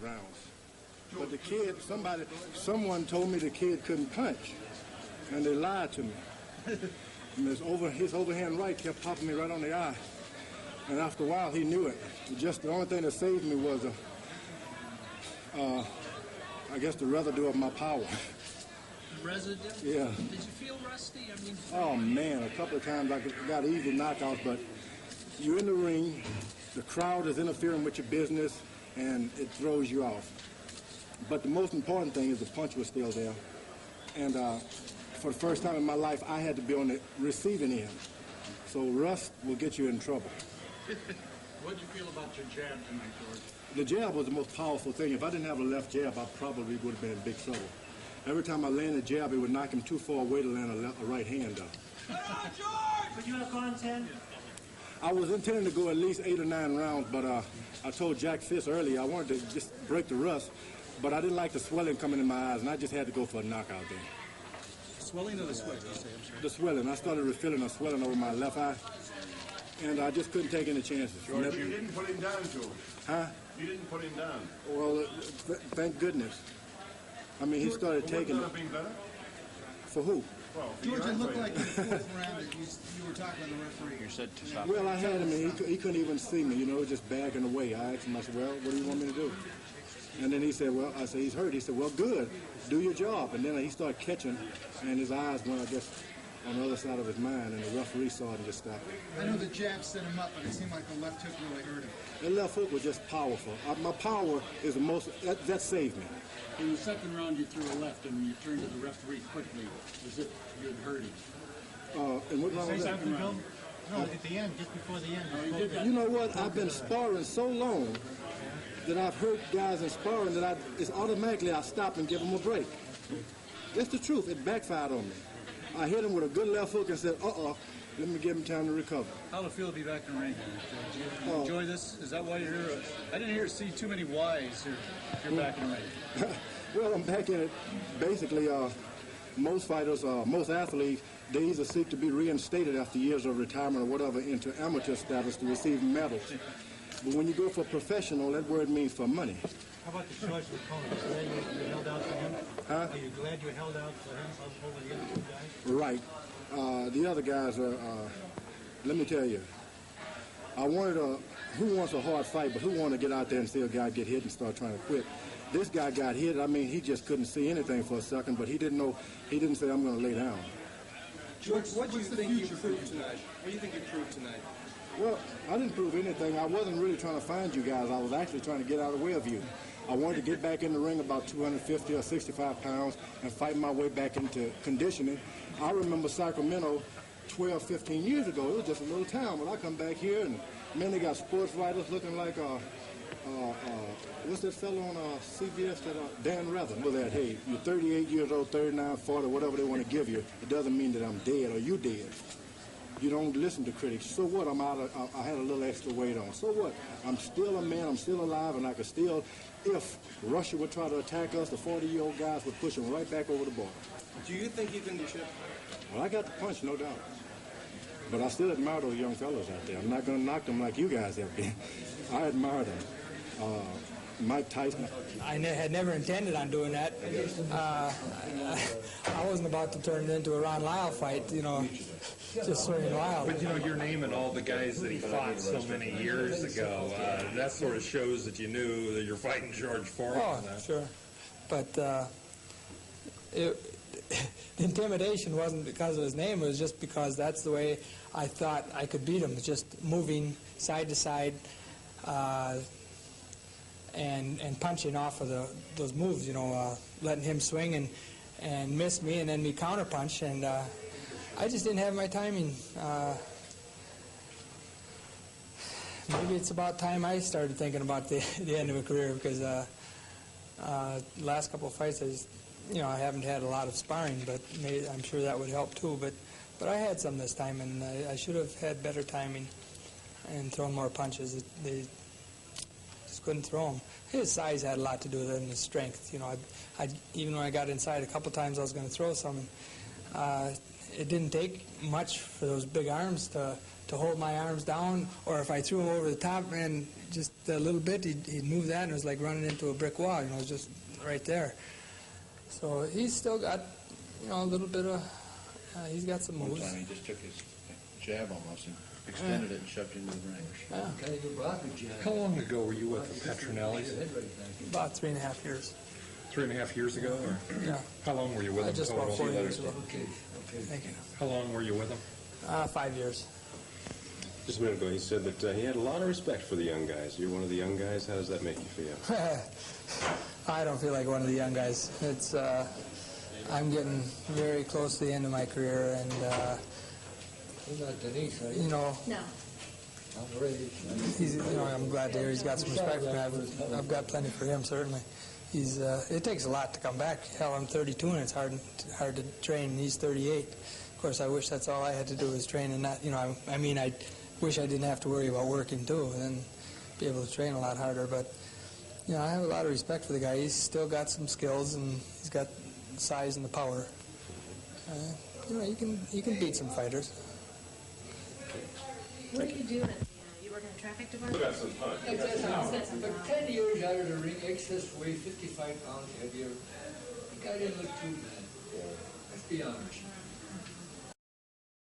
Rounds. But the kid, someone told me the kid couldn't punch, and they lied to me. And his overhand right kept popping me right on the eye. And after a while, he knew it. Just the only thing that saved me was, I guess, the residue of my power. Residue? Yeah. Did you feel rusty? I mean, oh man, a couple of times I got easy knockouts, but you're in the ring, the crowd is interfering with your business, and it throws you off. But the most important thing is the punch was still there. And for the first time in my life, I had to be on the receiving end. So rust will get you in trouble. What did you feel about your jab tonight, George? The jab was the most powerful thing. If I didn't have a left jab, I probably would have been in big trouble. Every time I landed a jab, it would knock him too far away to land a right hand up. Come on, George! Would you have gone 10? I was intending to go at least 8 or 9 rounds, but I told Jack Fist earlier I wanted to just break the rust, but I didn't like the swelling coming in my eyes, and I just had to go for a knockout there. Swelling or the sweat, you say? I'm sorry. The swelling. I started feeling a swelling over my left eye, and I just couldn't take any chances. George, you didn't put him down, George. Huh? You didn't put him down. Well, thank goodness. I mean, he started taking it. Better? For who? Well, George, it looked like in the fourth round that you were talking to the referee. You said to stop. Well, I had him, and he couldn't even see me, you know, just bagging away. I asked him, I said, well, what do you want me to do? And then he said, well, I said, he's hurt. He said, well, good, do your job. And then he started catching, and his eyes went, I guess, on the other side of his mind, and the referee saw it and just stopped it. I know the jab set him up, but it seemed like the left hook really hurt him. The left hook was just powerful. My power is the most, that saved me. In the second round, you threw a left, and when you turned to the referee quickly, as if you had hurt him. And what round was that? No, at the end, just before the end. No, he did that. You know what? I've been sparring so long that I've hurt guys in sparring that it's automatically I stop and give them a break. That's the truth. It backfired on me. I hit him with a good left hook and said, let me give him time to recover. How'd it feel to be back in the ring? Do you enjoy this? Is that why you're here? I didn't see too many whys here. You're back in the ring. Well, I'm back in it. Basically, most fighters, most athletes, they either seek to be reinstated after years of retirement or whatever into amateur status to receive medals. But when you go for professional, that word means for money. How about the choice of opponents? Are you held out for him? Huh? Are you glad you held out for him over the other two guys? Right. The other guys are, let me tell you, I wanted who wants a hard fight, but who want to get out there and see a guy get hit and start trying to quit? This guy got hit. I mean, he just couldn't see anything for a second, but he didn't say, I'm going to lay down. George, what do you think you proved tonight? What do you think you proved tonight? Well, I didn't prove anything. I wasn't really trying to find you guys. I was actually trying to get out of the way of you. I wanted to get back in the ring about 250 or 65 pounds and fight my way back into conditioning. I remember Sacramento 12, 15 years ago. It was just a little town. When I come back here, and man, they got sports writers looking like, what's that fellow on CBS, Dan Rather? Well, that, hey, you're 38 years old, 39, 40, whatever they want to give you. It doesn't mean that I'm dead or you dead. You don't listen to critics. So what? I had a little extra weight on. So what? I'm still a man. I'm still alive, and I could still, if Russia would try to attack us, the 40-year-old guys would push them right back over the border. Do you think you can do shit? Well, I got the punch, no doubt. But I still admire those young fellows out there. I'm not going to knock them like you guys have been. I admire them. Mike Tyson. I had never intended on doing that. I wasn't about to turn it into a Ron Lyle fight, you know, just swinging wild. But, you know, your name and all the guys that he fought so many years ago, that sort of shows that you knew that you're fighting George Foreman. Oh, sure. But the intimidation wasn't because of his name. It was just because that's the way I thought I could beat him, just moving side to side and punching off of those moves, you know, letting him swing and miss me and then me counterpunch. And I just didn't have my timing. Maybe it's about time I started thinking about the end of a career, because last couple of fights, I haven't had a lot of sparring, but I'm sure that would help too. But I had some this time, and I should have had better timing and thrown more punches. They just couldn't throw them. His size had a lot to do with it, and his strength. You know, even when I got inside a couple times, I was going to throw some. It didn't take much for those big arms to hold my arms down, or if I threw him over the top, man, just a little bit, he'd move that, and it was like running into a brick wall. You know, it was just right there. So he's still got, a little bit of, he's got some moves. One time he just took his jab almost and extended it and shoved it into the ring. Yeah. How long ago were you with the Petronellis? About 3.5 years. 3.5 years ago? Or? Yeah. How long were you with them Just total? about 4 years ago. Thank you. How long were you with them? 5 years. Just a minute ago, he said that he had a lot of respect for the young guys. You're one of the young guys. How does that make you feel? I don't feel like one of the young guys. It's I'm getting very close to the end of my career, and No. he's, I'm glad to hear he's got some respect for me. I've got plenty for him, certainly. It takes a lot to come back. Hell, I'm 32, and it's hard to train. He's 38. Of course, I wish that's all I had to do was train, and not, I wish I didn't have to worry about working too, and then be able to train a lot harder. But I have a lot of respect for the guy. He's still got some skills, and he's got the size and the power. You can beat some fighters. What do you do? You work in the traffic department? But 10 years out of the ring, excess weight, 55 pounds heavier. The guy didn't look too bad. Let's be honest.